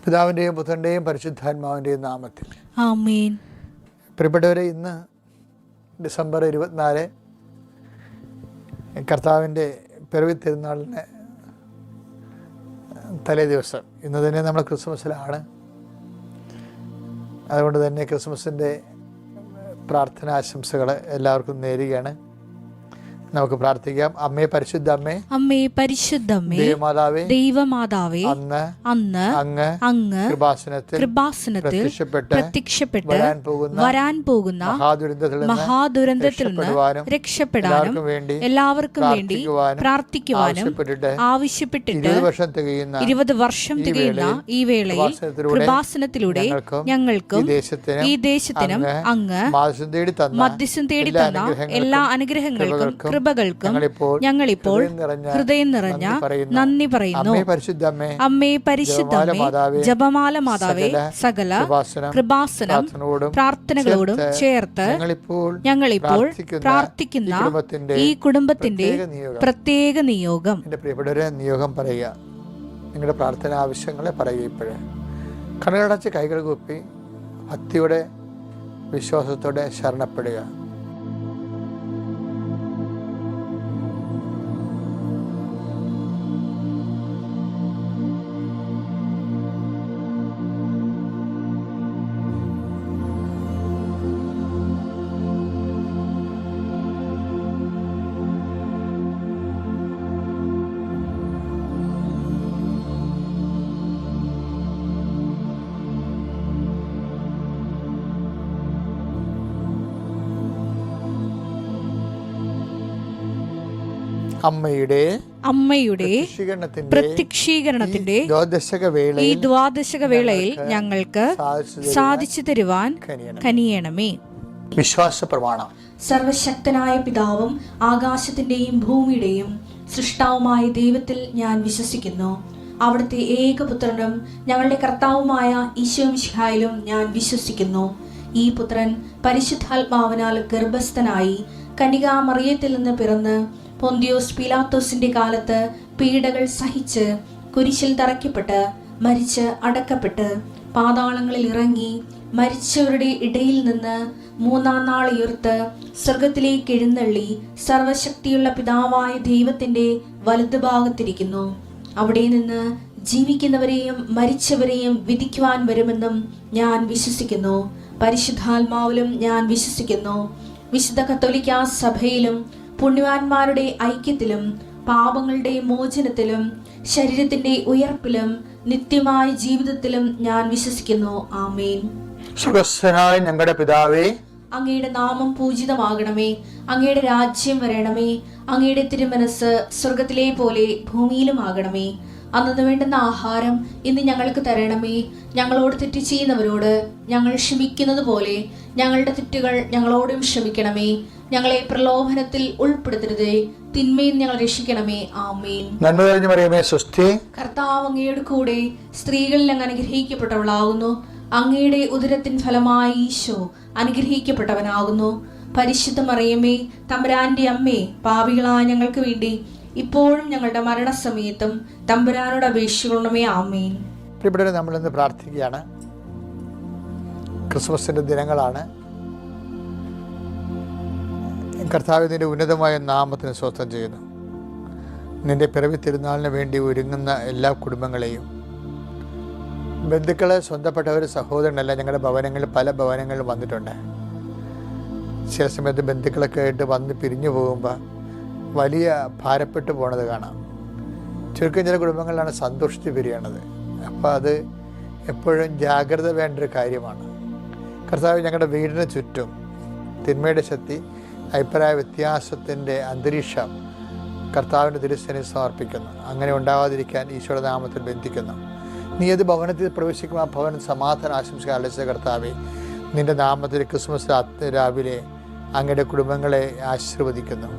പിതാവിൻ്റെയും പുത്രൻ്റെയും പരിശുദ്ധാത്മാവിൻ്റെയും നാമത്തിൽ ആമേൻ. പ്രിയപ്പെട്ടവരെ, ഇന്ന് ഡിസംബർ 24 കർത്താവിൻ്റെ പിറവി തിരുനാളിന് തലേ ദിവസം. ഇന്ന് തന്നെ നമ്മൾ ക്രിസ്മസിലാണ്. അതുകൊണ്ട് തന്നെ ക്രിസ്മസിൻ്റെ പ്രാർത്ഥനാശംസകൾ എല്ലാവർക്കും നേരുകയാണ്. നമുക്ക് പ്രാർത്ഥിക്കാം. അമ്മേ, പരിശുദ്ധ അമ്മേ, അമ്മേ പരിശുദ്ധ അമ്മേ, ദൈവമാതാവേ, ദൈവമാതാവേ, അന്ന് അങ്ങ് കൃപാസനത്തിൽ പ്രത്യക്ഷപ്പെട്ട് വരാൻ പോകുന്ന മഹാദുരന്തത്തിൽ നിന്ന് രക്ഷപ്പെടാനും എല്ലാവർക്കും വേണ്ടി പ്രാർത്ഥിക്കുവാനും ആവശ്യപ്പെട്ടിട്ട് 20 വർഷം തികയുന്ന ഈ വേളയിൽ കൃപാസനത്തിലൂടെ ഞങ്ങൾക്കും ഈ ദേശത്തിനും അങ്ങ് മധ്യസ്ഥം തേടി തന്ന എല്ലാ അനുഗ്രഹങ്ങൾക്കും കൃപകൾക്കും ഞങ്ങളിപ്പോൾ ഹൃദയം നിറഞ്ഞ നന്ദി പറയുന്നു. അമ്മേ പരിശുദ്ധ അമ്മേ, ജപമാല മാതാവേ, സകല കൃപാസനം പ്രാർത്ഥനകളോടും ചേർത്ത് ഞങ്ങളിപ്പോൾ പ്രാർത്ഥിക്കുന്ന ഈ കുടുംബത്തിന്റെ പ്രത്യേക നിയോഗം. എൻ്റെ പ്രിയപ്പെട്ടവരെ, നിയോഗം പറയുക. നിങ്ങളുടെ പ്രാർത്ഥന ആവശ്യങ്ങളെ പറയുക. ഇപ്പോഴേ കണ്ണുകളടച്ച് കൈകൾ കൂപ്പി ഭക്തിയോടെ വിശ്വാസത്തോടെ ശരണപ്പെടുക. അമ്മയുടെ പ്രത്യക്ഷീകരണത്തിന്റെ ഈ ദ്വാദശക വേളയിൽ ഞങ്ങൾക്ക് സാധിച്ചു തരുവാൻ കനിയണമേ. വിശ്വാസ പ്രമാണം. സർവശക്തനായ പിതാവും ആകാശത്തിന്റെയും ഭൂമിയുടെയും സൃഷ്ടാവുമായ ദൈവത്തിൽ ഞാൻ വിശ്വസിക്കുന്നു. അവിടുത്തെ ഏകപുത്രനും ഞങ്ങളുടെ കർത്താവുമായ ഈശോ മിശിഹായിലും ഞാൻ വിശ്വസിക്കുന്നു. ഈ പുത്രൻ പരിശുദ്ധാത്മാവിനാൽ ഗർഭസ്ഥനായി കന്യകാമറിയത്തിൽ നിന്ന് പിറന്ന് പൊന്തിയോസ് പീലാത്തോസിന്റെ കാലത്ത് പീഡകൾ സഹിച്ച് കുരിശിൽ തറയ്ക്കപ്പെട്ട് മരിച്ച് അടക്കപ്പെട്ട് പാതാളങ്ങളിൽ ഇറങ്ങി മരിച്ചവരുടെ ഇടയിൽ നിന്ന് 3-ാം നാൾ ഉയർത്ത് സ്വർഗത്തിലേക്ക് എഴുന്നള്ളി സർവശക്തിയുള്ള പിതാവായ ദൈവത്തിന്റെ വലതുഭാഗത്തിരിക്കുന്നു. അവിടെ നിന്ന് ജീവിക്കുന്നവരെയും മരിച്ചവരെയും വിധിക്കുവാൻ വരുമെന്നും ഞാൻ വിശ്വസിക്കുന്നു. പരിശുദ്ധാത്മാവിലും ഞാൻ വിശ്വസിക്കുന്നു. വിശുദ്ധ കത്തോലിക്കാ സഭയിലും പുണ്യവാന്മാരുടെ ഐക്യത്തിലും പാപങ്ങളുടെ മോചനത്തിലും ശരീരത്തിന്റെ ഉയർപ്പിലും നിത്യമായ ജീവിതത്തിലും ഞാൻ വിശ്വസിക്കുന്നു. ആമേൻ. സ്വർഗ്ഗസ്ഥനായ ഞങ്ങളുടെ പിതാവേ, അങ്ങയുടെ നാമം പൂജിതമാകണമേ. അങ്ങയുടെ രാജ്യം വരണമേ. അങ്ങയുടെ തിരുമനസ് സ്വർഗത്തിലെ പോലെ ഭൂമിയിലും ആകണമേ. അന്നു വേണ്ടുന്ന ആഹാരം ഇന്ന് ഞങ്ങൾക്ക് തരണമേ. ഞങ്ങളോട് തെറ്റ് ചെയ്യുന്നവരോട് ഞങ്ങൾ ക്ഷമിക്കുന്നത് പോലെ ഞങ്ങളുടെ തെറ്റുകൾ ഞങ്ങളോടും ക്ഷമിക്കണമേ. ഞങ്ങളെ പ്രലോഭനത്തിൽ ഉൾപ്പെടുത്തരുതേ, തിന്മയിൽ ഞങ്ങൾ രക്ഷിക്കണമേ. ആമേൻ. നന്മ നിറഞ്ഞ മറിയമേ, സ്വസ്തി. കർത്താവ് അങ്ങയുടെ കൂടെ സ്ത്രീകളിൽ അങ്ങ് അനുഗ്രഹിക്കപ്പെട്ടവളാകുന്നു. അങ്ങയുടെ ഉദരത്തിൻ ഫലമായി ഈശോ അനുഗ്രഹിക്കപ്പെട്ടവനാകുന്നു. പരിശുദ്ധ മറിയമേ, തമ്പുരാന്റെ അമ്മേ, പാപികളായ ഞങ്ങൾക്ക് വേണ്ടി ഇപ്പോഴും ഞങ്ങളുടെ മരണസമയത്തും തമ്പുരാനോട് അപേക്ഷിക്കണമേ. ആമേൻ. പ്രിയപ്പെട്ടവരെ, നമ്മളിന്ന് പ്രാർത്ഥിക്കുകയാണ്. ക്രിസ്മസിൻ്റെ ദിനങ്ങളാണ്. കർത്താവ് നിന്റെ ഉന്നതമായ നാമത്തിന് സ്വസ്ഥം ചെയ്യുന്നു. നിന്റെ പിറവി തിരുനാളിന് വേണ്ടി ഒരുങ്ങുന്ന എല്ലാ കുടുംബങ്ങളെയും, ബന്ധുക്കളെ, സ്വന്തപ്പെട്ടവർ, സഹോദരനെല്ലാം ഞങ്ങളുടെ ഭവനങ്ങളിൽ പല ഭവനങ്ങളിലും വന്നിട്ടുണ്ട്. ചില സമയത്ത് ബന്ധുക്കളൊക്കെ ആയിട്ട് വന്ന് പിരിഞ്ഞു പോകുമ്പോൾ വലിയ ഭാരപ്പെട്ടു പോണത് കാണാം. ചുരുക്കം ചില കുടുംബങ്ങളിലാണ് സന്തോഷിച്ച് പിരിയണത്. അപ്പോൾ അത് എപ്പോഴും ജാഗ്രത വേണ്ട ഒരു കാര്യമാണ്. കർത്താവ് ഞങ്ങളുടെ വീടിന് ചുറ്റും തിന്മയുടെ ശക്തി, അഭിപ്രായ വ്യത്യാസത്തിൻ്റെ അന്തരീക്ഷം കർത്താവിൻ്റെ തിരുസന്നിധിയിൽ സമർപ്പിക്കുന്നു. അങ്ങനെ ഉണ്ടാവാതിരിക്കാൻ ഈശോയുടെ നാമത്തിൽ ബന്ധിക്കുന്നു. നീ ഏത് ഭവനത്തിൽ പ്രവേശിക്കും ആ ഭവനം സമാധാനം ആശംസിക്കാൻ അലച്ച കർത്താവെ, നിൻ്റെ നാമത്തിൽ ക്രിസ്മസ് രാവിലെ അങ്ങയുടെ കുടുംബങ്ങളെ ആശീർവദിക്കുന്നു.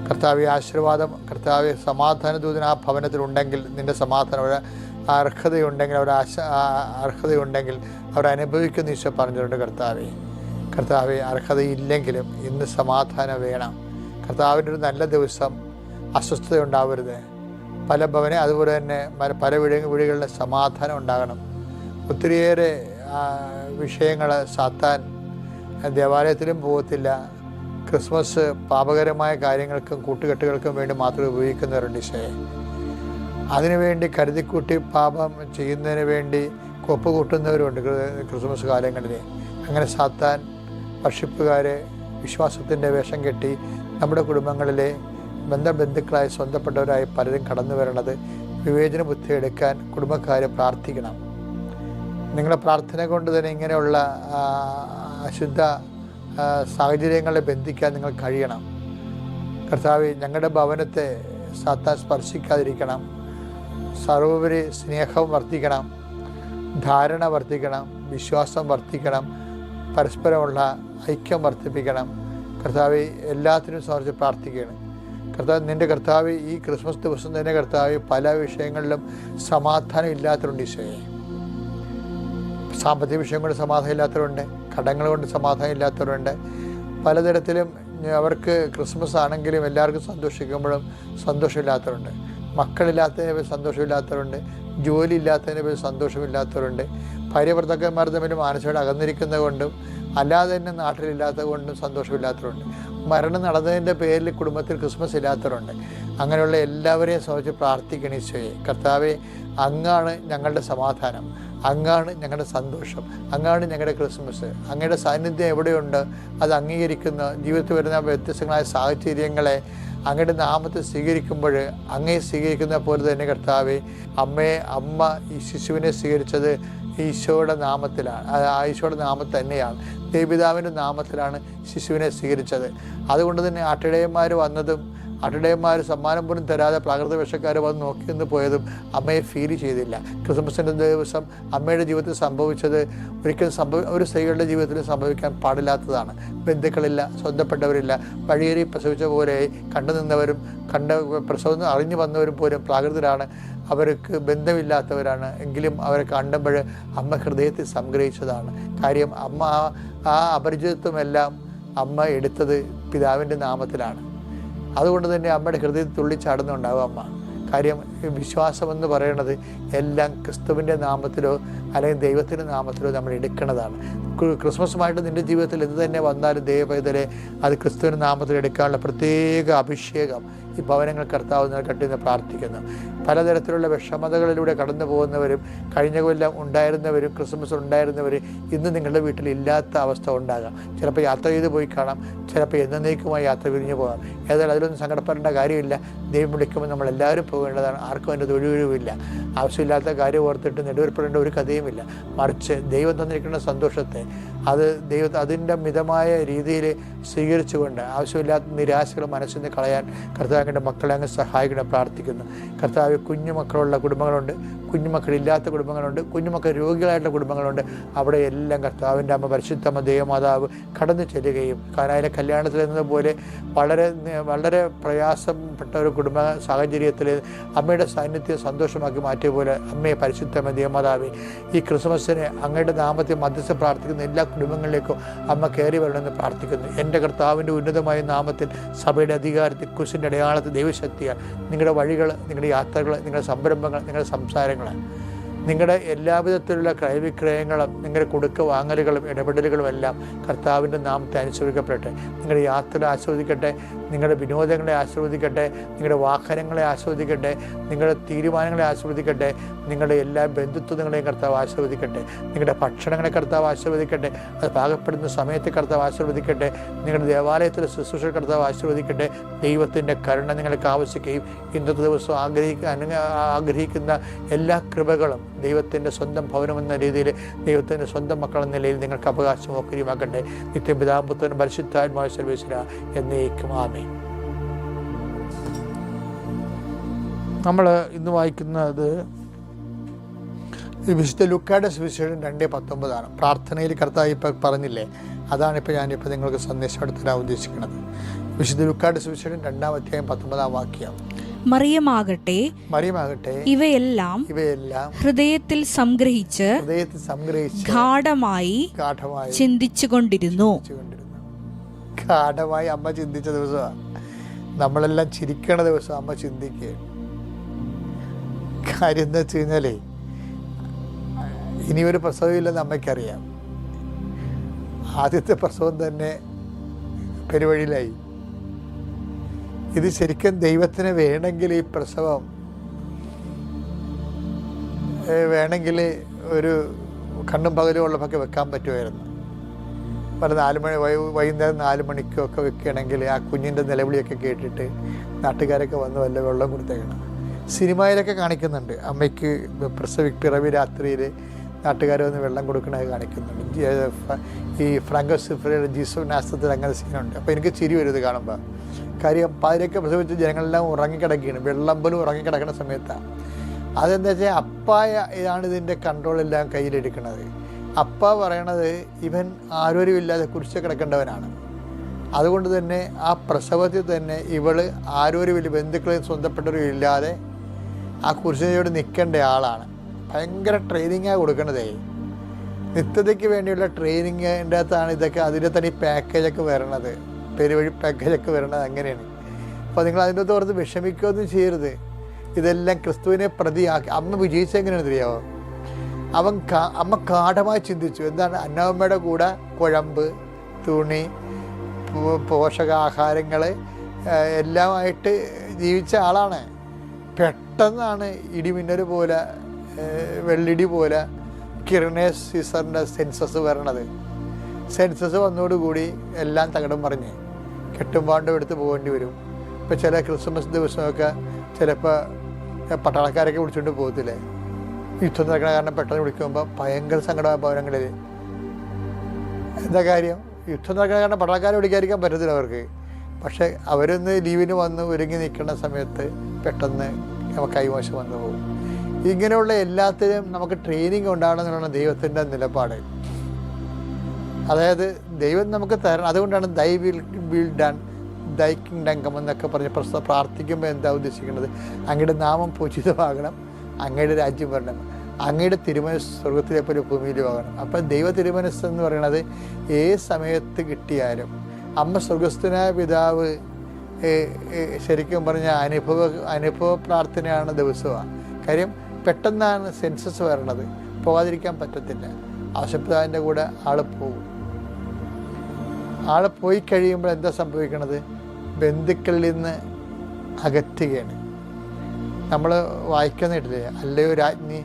കർത്താവെ, ആശീർവാദം, കർത്താവെ, സമാധാന ദൂതൻ ആ ഭവനത്തിലുണ്ടെങ്കിൽ, നിൻ്റെ സമാധാനം അർഹതയുണ്ടെങ്കിൽ, അർഹതയുണ്ടെങ്കിൽ അവർ അനുഭവിക്കുന്ന ഈശോ പറഞ്ഞിട്ടുണ്ട്. കർത്താവെ, അർഹതയില്ലെങ്കിലും ഇന്ന് സമാധാനം വേണം. കർത്താവിൻ്റെ ഒരു നല്ല ദിവസം അസ്വസ്ഥത ഉണ്ടാവരുത്. പല ഭവനെ അതുപോലെ തന്നെ പല വീടുകളിലും സമാധാനം ഉണ്ടാകണം. ഒത്തിരിയേറെ വിഷയങ്ങൾ സാത്താൻ ദേവാലയത്തിലും പോകത്തില്ല. ക്രിസ്മസ് പാപകരമായ കാര്യങ്ങൾക്കും കൂട്ടുകെട്ടുകൾക്കും വേണ്ടി മാത്രം ഉപയോഗിക്കുന്നവരുണ്ട് ഈശോയെ. അതിനുവേണ്ടി കരുതിക്കൂട്ടി പാപം ചെയ്യുന്നതിന് വേണ്ടി കൊപ്പ് കൂട്ടുന്നവരുണ്ട് ക്രിസ്മസ് കാലങ്ങളിൽ. അങ്ങനെ സാത്താൻ വർഷിപ്പുകാരെ വിശ്വാസത്തിൻ്റെ വേഷം കെട്ടി നമ്മുടെ കുടുംബങ്ങളിലെ ബന്ധുക്കളായി സ്വന്തപ്പെട്ടവരായി പലരും കടന്നു വരണത് വിവേചന ബുദ്ധി എടുക്കാൻ കുടുംബക്കാർ പ്രാർത്ഥിക്കണം. നിങ്ങളുടെ പ്രാർത്ഥന കൊണ്ട് തന്നെ ഇങ്ങനെയുള്ള അശുദ്ധ സാഹചര്യങ്ങളെ ബന്ധിക്കാൻ നിങ്ങൾ കഴിയണം. കർത്താവേ, ഞങ്ങളുടെ ഭവനത്തെ സാത്താൻ സ്പർശിക്കാതിരിക്കണം. സർവോപരി സ്നേഹം വർദ്ധിക്കണം, ധാരണ വർദ്ധിക്കണം, വിശ്വാസം വർദ്ധിക്കണം, പരസ്പരമുള്ള ഐക്യം വർദ്ധിപ്പിക്കണം. കർത്താവെ, എല്ലാത്തിനും സമർപ്പിച്ച് പ്രാർത്ഥിക്കുകയാണ്. നിൻ്റെ കർത്താവ് ഈ ക്രിസ്മസ് ദിവസം തന്നെ കർത്താവ് പല വിഷയങ്ങളിലും സമാധാനം ഇല്ലാത്തവരുണ്ട് ഈശോയെ. സാമ്പത്തിക വിഷയം കൊണ്ട് സമാധാനം ഇല്ലാത്തവരുണ്ട്, കടങ്ങൾ കൊണ്ട് സമാധാനം ഇല്ലാത്തവരുണ്ട്. പലതരത്തിലും അവർക്ക് ക്രിസ്മസ് ആണെങ്കിലും എല്ലാവർക്കും സന്തോഷിക്കുമ്പോഴും സന്തോഷമില്ലാത്തവരുണ്ട്. മക്കളില്ലാത്തതിനെ പറ്റി സന്തോഷമില്ലാത്തവരുണ്ട്, ജോലി ഇല്ലാത്തതിനെ പറ്റി സന്തോഷമില്ലാത്തവരുണ്ട്. ഭാര്യ ഭർത്താക്കന്മാർ തമ്മിൽ മാനസികമായിട്ട് അകന്നിരിക്കുന്നത് കൊണ്ടും അല്ലാതെ തന്നെ നാട്ടിലില്ലാത്തത് കൊണ്ടും സന്തോഷമില്ലാത്തവരുണ്ട്. മരണം നടന്നതിൻ്റെ പേരിൽ കുടുംബത്തിൽ ക്രിസ്മസ് ഇല്ലാത്തവരുണ്ട്. അങ്ങനെയുള്ള എല്ലാവരെയും സംബന്ധിച്ച് പ്രാർത്ഥിക്കണം ഈശോയെ. കർത്താവെ, അങ്ങാണ് ഞങ്ങളുടെ സമാധാനം, അങ്ങാണ് ഞങ്ങളുടെ സന്തോഷം, അങ്ങാണ് ഞങ്ങളുടെ ക്രിസ്മസ്. അങ്ങയുടെ സാന്നിധ്യം എവിടെയുണ്ട് അത് അംഗീകരിക്കുന്ന ജീവിതത്തിൽ വരുന്ന വ്യത്യസ്തങ്ങളായ സാഹചര്യങ്ങളെ അങ്ങയുടെ നാമത്തെ സ്വീകരിക്കുമ്പോൾ അങ്ങയെ സ്വീകരിക്കുന്ന പോലെ തന്നെ കർത്താവെ, അമ്മ ഈ ശിശുവിനെ സ്വീകരിച്ചത് ഈശോയുടെ നാമത്തിലാണ്. ഈശോയുടെ നാമത്തിൽ തന്നെയാണ്, ദേവപിതാവിൻ്റെ നാമത്തിലാണ് ശിശുവിനെ സ്വീകരിച്ചത്. അതുകൊണ്ട് തന്നെ ആട്ടിടയന്മാർ വന്നതും ആട്ടിടയന്മാർ സമ്മാനം പോലും തരാതെ പ്രാകൃത വേഷക്കാർ വന്ന് നോക്കിയെന്ന് പോയതും അമ്മയെ ഫീൽ ചെയ്തില്ല. ക്രിസ്മസിൻ്റെ ദിവസം അമ്മയുടെ ജീവിതത്തിൽ സംഭവിച്ചത് ഒരിക്കലും ഒരു സ്ത്രീകളുടെ ജീവിതത്തിൽ സംഭവിക്കാൻ പാടില്ലാത്തതാണ്. ബന്ധുക്കളില്ല, സ്വന്തപ്പെട്ടവരില്ല, വഴിയേറി പ്രസവിച്ച പോലെ കണ്ടു നിന്നവരും പ്രസവം അറിഞ്ഞു വന്നവരും പോലും പ്രാകൃതരാണ്, അവർക്ക് ബന്ധമില്ലാത്തവരാണ്. എങ്കിലും അവരെ കണ്ടപ്പോൾ അമ്മ ഹൃദയത്തിൽ സംഗ്രഹിച്ചതാണ്. കാര്യം അമ്മ ആ അപരിചിതത്വമെല്ലാം അമ്മ എടുത്തത് പിതാവിൻ്റെ നാമത്തിലാണ്. അതുകൊണ്ട് തന്നെ അമ്മയുടെ ഹൃദയത്തിൽ തുള്ളിച്ചാടുന്നുണ്ടാവും അമ്മ. കാര്യം വിശ്വാസമെന്ന് പറയുന്നത് എല്ലാം ക്രിസ്തുവിൻ്റെ നാമത്തിലോ അല്ലെങ്കിൽ ദൈവത്തിൻ്റെ നാമത്തിലോ നമ്മൾ എടുക്കുന്നതാണ്. ക്രിസ്മസുമായിട്ട് നിൻ്റെ ജീവിതത്തിൽ എന്ത് തന്നെ വന്നാലും ദൈവപൈതലെ അത് ക്രിസ്തുവിൻ്റെ നാമത്തിൽ എടുക്കാനുള്ള പ്രത്യേക അഭിഷേകം ഈ ഭവനങ്ങൾ കർത്താവ് നൽകട്ടെ എന്ന് പ്രാർത്ഥിക്കുന്നു. പലതരത്തിലുള്ള വിഷമതകളിലൂടെ കടന്നു പോകുന്നവരും കഴിഞ്ഞ കൊല്ലം ഉണ്ടായിരുന്നവരും ക്രിസ്മസ് ഉണ്ടായിരുന്നവർ ഇന്ന് നിങ്ങളുടെ വീട്ടിൽ ഇല്ലാത്ത അവസ്ഥ ഉണ്ടാകാം. ചിലപ്പോൾ യാത്ര ചെയ്ത് പോയി കാണാം, ചിലപ്പോൾ എന്നേക്കുമായി യാത്ര പിരിഞ്ഞു പോകാം. ഏതായാലും അതിലൊന്നും സങ്കടപ്പെടേണ്ട കാര്യമില്ല. ദൈവം വിളിക്കുമ്പോൾ നമ്മളെല്ലാവരും പോകേണ്ടതാണ്. ആർക്കും അതിൻ്റെ തൊഴിലുമില്ല. ആവശ്യമില്ലാത്ത കാര്യം ഓർത്തിട്ട് നെടുവേർപ്പെടേണ്ട ഒരു കഥയുമില്ല. മറിച്ച് ദൈവം തന്നിരിക്കുന്ന സന്തോഷത്തെ അതിൻ്റെ മിതമായ രീതിയിൽ സ്വീകരിച്ചുകൊണ്ട് ആവശ്യമില്ലാത്ത നിരാശകൾ മനസ്സിൽ നിന്ന് കളയാൻ കർത്താവിൻ്റെ മക്കളെ അങ്ങ് സഹായിക്കണം പ്രാർത്ഥിക്കുന്നു. കർത്താവ് കുഞ്ഞുമക്കളുള്ള കുടുംബങ്ങളുണ്ട്, കുഞ്ഞുമക്കളില്ലാത്ത കുടുംബങ്ങളുണ്ട്, കുഞ്ഞുമക്കൾ രോഗികളായിട്ടുള്ള കുടുംബങ്ങളുണ്ട്. അവിടെ എല്ലാം കർത്താവിൻ്റെ അമ്മ പരിശുദ്ധമ്മ ദൈവമാതാവ് കടന്നു ചെല്ലുകയും കാനായിലെ കല്യാണത്തിൽ എന്നതുപോലെ വളരെ പ്രയാസപ്പെട്ട ഒരു കുടുംബ സാഹചര്യത്തിൽ അമ്മയുടെ സാന്നിധ്യം സന്തോഷമാക്കി മാറ്റിയ പോലെ അമ്മയെ പരിശുദ്ധമ്മ ദൈവമാതാവ് ഈ ക്രിസ്മസിന് അങ്ങയുടെ നാമത്തെ മധ്യസ്ഥ പ്രാർത്ഥിക്കുന്ന എല്ലാ കുടുംബങ്ങളിലേക്കും അമ്മ കയറി വരണമെന്ന് പ്രാർത്ഥിക്കുന്നു. എൻ്റെ കർത്താവിൻ്റെ ഉന്നതമായ നാമത്തിൽ സഭയുടെ അധികാരത്തിൽ കുരിശിൻ്റെ അടയാളത്തിൽ ദൈവശക്തിയാൽ നിങ്ങളുടെ വഴികൾ, നിങ്ങളുടെ യാത്രകൾ, നിങ്ങളുടെ സംരംഭങ്ങൾ, നിങ്ങളുടെ സംസാരങ്ങൾ, നിങ്ങളുടെ എല്ലാവിധത്തിലുള്ള ക്രയവിക്രയങ്ങളും നിങ്ങളുടെ കൊടുക്ക വാങ്ങലുകളും ഇടപെടലുകളും എല്ലാം കർത്താവിൻ്റെ നാമത്തെ അനുസരിക്കപ്പെടട്ടെ. നിങ്ങളുടെ യാത്ര ആസ്വദിക്കട്ടെ, നിങ്ങളുടെ വിനോദങ്ങളെ ആസ്വദിക്കട്ടെ, നിങ്ങളുടെ വാഹനങ്ങളെ ആസ്വദിക്കട്ടെ, നിങ്ങളുടെ തീരുമാനങ്ങളെ ആസ്വദിക്കട്ടെ, നിങ്ങളുടെ എല്ലാ ബന്ധുത്വങ്ങളെയും കർത്താവ് ആസ്വദിക്കട്ടെ, നിങ്ങളുടെ ഭക്ഷണങ്ങളെ കർത്താവ് ആസ്വദിക്കട്ടെ, അത് പാകപ്പെടുന്ന സമയത്ത് കർത്താവ് ആസ്വദിക്കട്ടെ, നിങ്ങളുടെ ദേവാലയത്തിലെ ശുശ്രൂഷ കർത്താവ് ആസ്വദിക്കട്ടെ. ദൈവത്തിൻ്റെ കരുണ നിങ്ങൾക്ക് ആവശ്യിക്കുകയും ഇന്നത്തെ ദിവസം ആഗ്രഹിക്കുന്ന എല്ലാ കൃപകളും ദൈവത്തിൻ്റെ സ്വന്തം ഭവനമെന്ന രീതിയിൽ ദൈവത്തിൻ്റെ സ്വന്തം മക്കളെന്ന നിലയിൽ നിങ്ങൾക്ക് അവകാശം ഓഹരിയുമാക്കട്ടെ. നിത്യപിതാപുത്രനും പരിശുദ്ധാത്മാവായ സർവേശ്വര എന്നേക്കും ആമേൻ. നമ്മൾ ഇന്ന് വായിക്കുന്നത് വിശുദ്ധ ലൂക്കായുടെ സുവിശേഷം 2:19 പ്രാർത്ഥനയിൽ കർത്താവ് ഇപ്പം പറഞ്ഞില്ലേ, അതാണിപ്പോൾ ഞാനിപ്പോൾ നിങ്ങൾക്ക് സന്ദേശം തരാൻ ഉദ്ദേശിക്കുന്നത്. വിശുദ്ധ ലൂക്കായുടെ സുവിശേഷം 2:19 മറിയമാകട്ടെ ഇവയെല്ലാം ഹൃദയത്തിൽ സംഗ്രഹിച്ച് ഗാഢമായി ചിന്തിച്ചുകൊണ്ടിരുന്നു. ഗാഢമായി അമ്മ ചിന്തിച്ച ദിവസമാണ്. നമ്മളെല്ലാം ചിരിക്കണ ദിവസം അമ്മ ചിന്തിക്കുക. കാര്യം എന്താ വെച്ച് കഴിഞ്ഞാലേ, ഇനിയൊരു പ്രസവമില്ലെന്ന് അമ്മയ്ക്കറിയാം. ആദ്യത്തെ പ്രസവം തന്നെ പെരുവഴിയിലായി. ഇത് ശരിക്കും ദൈവത്തിന് വേണമെങ്കിൽ ഈ പ്രസവം വേണമെങ്കിൽ ഒരു കണ്ണും പകലും ഉള്ളപ്പൊക്കെ വെക്കാൻ പറ്റുമായിരുന്നു. പല 4 മണി വൈകുന്നേരം 4 മണിക്കൊക്കെ വെക്കുകയാണെങ്കിൽ ആ കുഞ്ഞിൻ്റെ നിലവിളിയൊക്കെ കേട്ടിട്ട് നാട്ടുകാരൊക്കെ വന്ന് വല്ല വെള്ളം കൊടുത്തേക്കണം. സിനിമയിലൊക്കെ കാണിക്കുന്നുണ്ട്, അമ്മയ്ക്ക് പിറവി രാത്രിയിൽ നാട്ടുകാർ വന്ന് വെള്ളം കൊടുക്കണത് കാണിക്കുന്നുണ്ട്. ഈ ഫ്രാങ്കോ സിഫ്രയുടെ ജീസസ് നാസ്തത്തിൽ അങ്ങനെ സീനുണ്ട്. അപ്പോൾ എനിക്ക് ചിരി വരും ഇത് കാണുമ്പോൾ. കാര്യം പാതിരൊക്കെ പ്രസവിച്ച് ജനങ്ങളെല്ലാം ഉറങ്ങിക്കിടക്കുകയാണ്, വെള്ളം പോലും ഉറങ്ങിക്കിടക്കുന്ന സമയത്താണ്. അതെന്താ വെച്ചാൽ അപ്പായ ഇതാണ് ഇതിൻ്റെ കൺട്രോളെല്ലാം കയ്യിലെടുക്കുന്നത്. അപ്പ പറയണത് ഇവൻ ആരോരുമില്ലാതെ കുരിശ് കിടക്കേണ്ടവനാണ്. അതുകൊണ്ട് തന്നെ ആ പ്രസവത്തിൽ തന്നെ ഇവള് ആരോരുമില്ല, ബന്ധുക്കളെയും സ്വന്തപ്പെട്ടവരും ഇല്ലാതെ ആ കുരിശിനോട് നിൽക്കേണ്ട ആളാണ്. ഭയങ്കര ട്രെയിനിങ്ങാണ് കൊടുക്കേണ്ടതേ. നിത്യതയ്ക്ക് വേണ്ടിയുള്ള ട്രെയിനിങ്ങിൻ്റെ അകത്താണ് ഇതൊക്കെ. അതിൻ്റെ തന്നെ ഈ പാക്കേജൊക്കെ വരണത്, പെരുവഴി പാക്കേജൊക്കെ വരണത് അങ്ങനെയാണ്. അപ്പോൾ നിങ്ങൾ അതിൻ്റെ ഓർത്ത് വിഷമിക്കുകയൊന്നും ചെയ്യരുത്. ഇതെല്ലാം ക്രിസ്തുവിനെ പ്രതിയാക്കി. അമ്മ വിജയിച്ചെങ്ങനെയാണെന്ന് അറിയാമോ? അമ്മ ഗാഢമായി ചിന്തിച്ചു. എന്താണ്? അന്നമ്മയുടെ കൂടെ കുഴമ്പ്, തുണി, പോഷകാഹാരങ്ങൾ എല്ലാമായിട്ട് ജീവിച്ച ആളാണ്. പെട്ടെന്നാണ് ഇടിമിന്നൽ പോലെ, വെള്ളിടി പോലെ കിരണേസ് സീസറിൻ്റെ സെൻസസ് വരണത്. സെൻസസ് വന്നതോടുകൂടി എല്ലാം തകിടം പറഞ്ഞ് കെട്ടുംപാണ്ടും എടുത്ത് പോകേണ്ടി വരും. ഇപ്പോൾ ചില ക്രിസ്മസ് ദിവസമൊക്കെ ചിലപ്പോൾ പട്ടാളക്കാരൊക്കെ വിളിച്ചുകൊണ്ട് പോകത്തില്ലേ, യുദ്ധം നടക്കണ കാരണം പെട്ടെന്ന് വിളിക്കുമ്പോൾ ഭയങ്കര സങ്കടമായ ഭവനങ്ങളിൽ. എന്താ കാര്യം? യുദ്ധം നടക്കണ കാരണം പട്ടാളക്കാരെ വിളിക്കാതിരിക്കാൻ പറ്റത്തില്ല അവർക്ക്. പക്ഷേ അവരൊന്ന് ലീവിന് വന്ന് ഒരുങ്ങി നിൽക്കുന്ന സമയത്ത് പെട്ടെന്ന് നമുക്ക് കൈമോശം വന്നു പോകും. ഇങ്ങനെയുള്ള എല്ലാത്തിനും നമുക്ക് ട്രെയിനിങ് ഉണ്ടാകണമെന്നുള്ള ദൈവത്തിൻ്റെ നിലപാട്. അതായത് ദൈവം നമുക്ക് തരണം. അതുകൊണ്ടാണ് thy will done, thy kingdom come എന്നൊക്കെ പറഞ്ഞ് പ്രാർത്ഥിക്കുമ്പോൾ എന്താ ഉദ്ദേശിക്കുന്നത്? അങ്ങയുടെ നാമം പൂജിതമാകണം, അങ്ങയുടെ രാജ്യം വരണം, അങ്ങയുടെ തിരുമനസ് സ്വർഗത്തിലെ പോലെ ഭൂമിയിലും ആകണം. അപ്പം ദൈവ തിരുമനസ് എന്ന് പറയുന്നത് ഏത് സമയത്ത് കിട്ടിയാലും, അമ്മ സ്വർഗസ്ഥനായ പിതാവ് ശരിക്കും പറഞ്ഞാൽ അനുഭവ പ്രാർത്ഥനയാണ് ദിവസമാണ്. കാര്യം പെട്ടെന്നാണ് സെൻസസ് വരണത്, പോകാതിരിക്കാൻ പറ്റത്തില്ല. ആശുപത്രിൻ്റെ കൂടെ ആൾ പോകും. ആൾ പോയി കഴിയുമ്പോൾ എന്താ സംഭവിക്കണത്? ബന്ധുക്കളിൽ നിന്ന് അകറ്റുകയാണ്. നമ്മൾ വായിക്കുന്നില്ലേ, അല്ലയോ രാജ്ഞി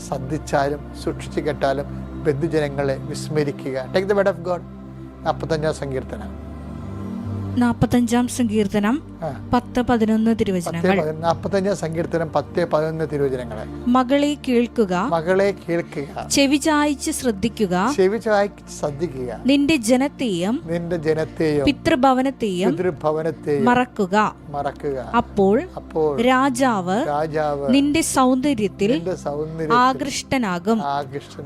ശ്രദ്ധിച്ചാലും സൂക്ഷിച്ച് കേട്ടാലും ബന്ധുജനങ്ങളെ വിസ്മരിക്കുക. Take the word of God. 45-ാം സങ്കീർത്തനം 45-ാം സങ്കീർത്തനം 10-11 തിരുവചനങ്ങൾ. 45-ാം സങ്കീർത്തനം 10-11 തിരുവചനങ്ങൾ. മകളെ കേൾക്കുക, മകളെ കേൾക്കുക, ചെവി ചായ്ച്ച് ശ്രദ്ധിക്കുക, ചെവി ചായ്ച്ച് ശ്രദ്ധിക്കുക, നിന്റെ ജനത്തെയും പിതൃഭവനത്തെയും മറക്കുക. അപ്പോൾ രാജാവ് നിന്റെ സൗന്ദര്യത്തിൽ ആകൃഷ്ടനാകും.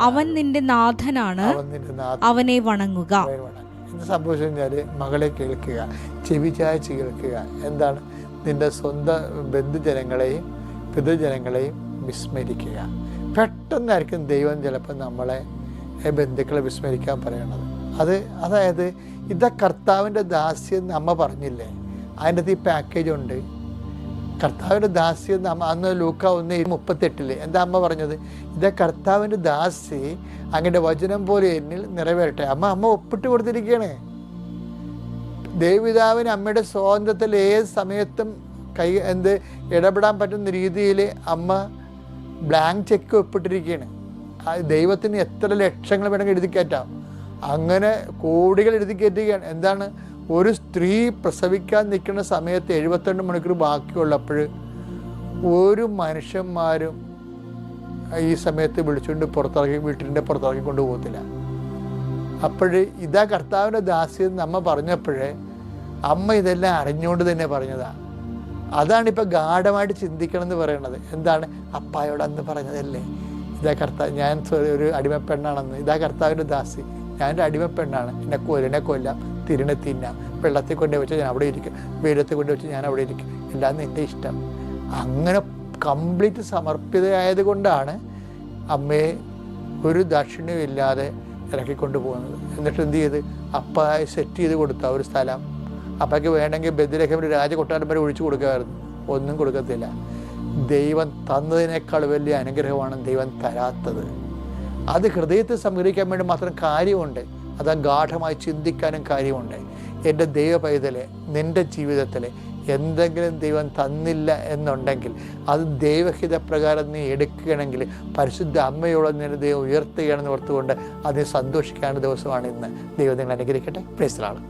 അവൻ നിന്റെ നാഥനാണ്, അവനെ വണങ്ങുക. എന്ത് സംഭവിച്ചു കഴിഞ്ഞാൽ മകളെ കേൾക്കുക, ചെവി ചായ്ച്ച് കേൾക്കുക. എന്താണ്? നിന്റെ സ്വന്തം ബന്ധുജനങ്ങളെയും പിതൃജനങ്ങളെയും വിസ്മരിക്കുക. പെട്ടെന്നായിരിക്കും ദൈവം ചിലപ്പോൾ നമ്മളെ ബന്ധുക്കളെ വിസ്മരിക്കാൻ പറയണത്. അതായത് ഇതാ കർത്താവിൻ്റെ ദാസ്യം അമ്മ പറഞ്ഞില്ലേ, അതിൻ്റെ അകത്ത് ഈ പാക്കേജ് ഉണ്ട്. കർത്താവിൻ്റെ ദാസ്യം അന്ന് ലൂക്ക 1:38 എന്താ അമ്മ പറഞ്ഞത്? ഇതാ കർത്താവിൻ്റെ ദാസി അങ്ങയുടെ വചനം പോലെ എന്നിൽ നിറവേറട്ടെ. അമ്മ ഒപ്പിട്ട് കൊടുത്തിരിക്കുകയാണ്. ദേവപിതാവിന് അമ്മയുടെ സ്വാതന്ത്ര്യത്തിൽ ഏത് സമയത്തും ഇടപെടാൻ പറ്റുന്ന രീതിയിൽ അമ്മ ബ്ലാങ്ക് ചെക്ക് ഒപ്പിട്ടിരിക്കുകയാണ്. ദൈവത്തിന് എത്ര ലക്ഷങ്ങൾ വേണമെങ്കിൽ എഴുതി കയറ്റാം. അങ്ങനെ കോടികൾ എഴുതി കയറ്റുകയാണ്. എന്താണ്? ഒരു സ്ത്രീ പ്രസവിക്കാൻ നിൽക്കുന്ന സമയത്ത് 72 മണിക്കൂർ ബാക്കിയുള്ളപ്പോൾ ഒരു മനുഷ്യന്മാരും ഈ സമയത്ത് വിളിച്ചുകൊണ്ട് വീട്ടിൻ്റെ പുറത്തിറക്കി കൊണ്ടുപോകത്തില്ല. അപ്പോൾ ഇതാ കർത്താവിൻ്റെ ദാസ്യം അമ്മ പറഞ്ഞപ്പോഴേ അമ്മ ഇതെല്ലാം അറിഞ്ഞുകൊണ്ട് തന്നെ പറഞ്ഞതാണ്. അതാണിപ്പോൾ ഗാഢമായിട്ട് ചിന്തിക്കണം എന്ന് പറയുന്നത്. എന്താണ്? അപ്പായോട് അന്ന് പറഞ്ഞതല്ലേ, ഇതാ കർത്താവ്, ഞാൻ ഒരു അടിമപ്പെണ്ണാണെന്ന്. ഇതാ കർത്താവിൻ്റെ ദാസി, ഞാനൊരു അടിമപ്പെണ്ണാണ്, എന്നെ കൊല്ലാം, തിരിണെ തിന്നാം, വെള്ളത്തിൽ കൊണ്ടു വെച്ചാൽ ഞാൻ അവിടെ ഇരിക്കും, വെയിലത്തിൽ കൊണ്ടു വെച്ചാൽ ഞാൻ അവിടെ ഇരിക്കും, എല്ലാം നിൻ്റെ ഇഷ്ടം. അങ്ങനെ കംപ്ലീറ്റ് സമർപ്പിതയായത് കൊണ്ടാണ് അമ്മയെ ഒരു ദാക്ഷിണ്യവും ഇല്ലാതെ ഇറക്കിക്കൊണ്ട് പോകുന്നത്. എന്നിട്ട് എന്ത് ചെയ്ത്? അപ്പായെ സെറ്റ് ചെയ്ത് കൊടുത്ത ഒരു സ്ഥലം. അപ്പയ്ക്ക് വേണമെങ്കിൽ ബെദ്ലഹേമിൽ രാജകൊട്ടാരം വരെ ഒഴിച്ചു കൊടുക്കുമായിരുന്നു. ഒന്നും കൊടുക്കത്തില്ല. ദൈവം തന്നതിനേക്കാൾ വലിയ അനുഗ്രഹമാണ് ദൈവം തരാത്തത്. അത് ഹൃദയത്തെ സംഗ്രഹിക്കാൻ വേണ്ടി മാത്രം കാര്യമുണ്ട്. അത് ഗാഠമായി ചിന്തിക്കാനും കാര്യമുണ്ട്. എൻ്റെ ദൈവ പൈതലെ, നിൻ്റെ ജീവിതത്തിൽ എന്തെങ്കിലും ദൈവം തന്നില്ല എന്നുണ്ടെങ്കിൽ അത് ദൈവഹിത പ്രകാരം നീ എടുക്കുകയാണെങ്കിൽ പരിശുദ്ധ അമ്മയോളം നിന്നെ ദൈവം ഉയർത്തുകയാണെന്ന് ഓർത്തുകൊണ്ട് അതിന് സന്തോഷിക്കാനുള്ള ദിവസമാണ് ഇന്ന്. ദൈവം നിങ്ങൾ അനുഗ്രഹിക്കട്ടെ. Praise the Lord.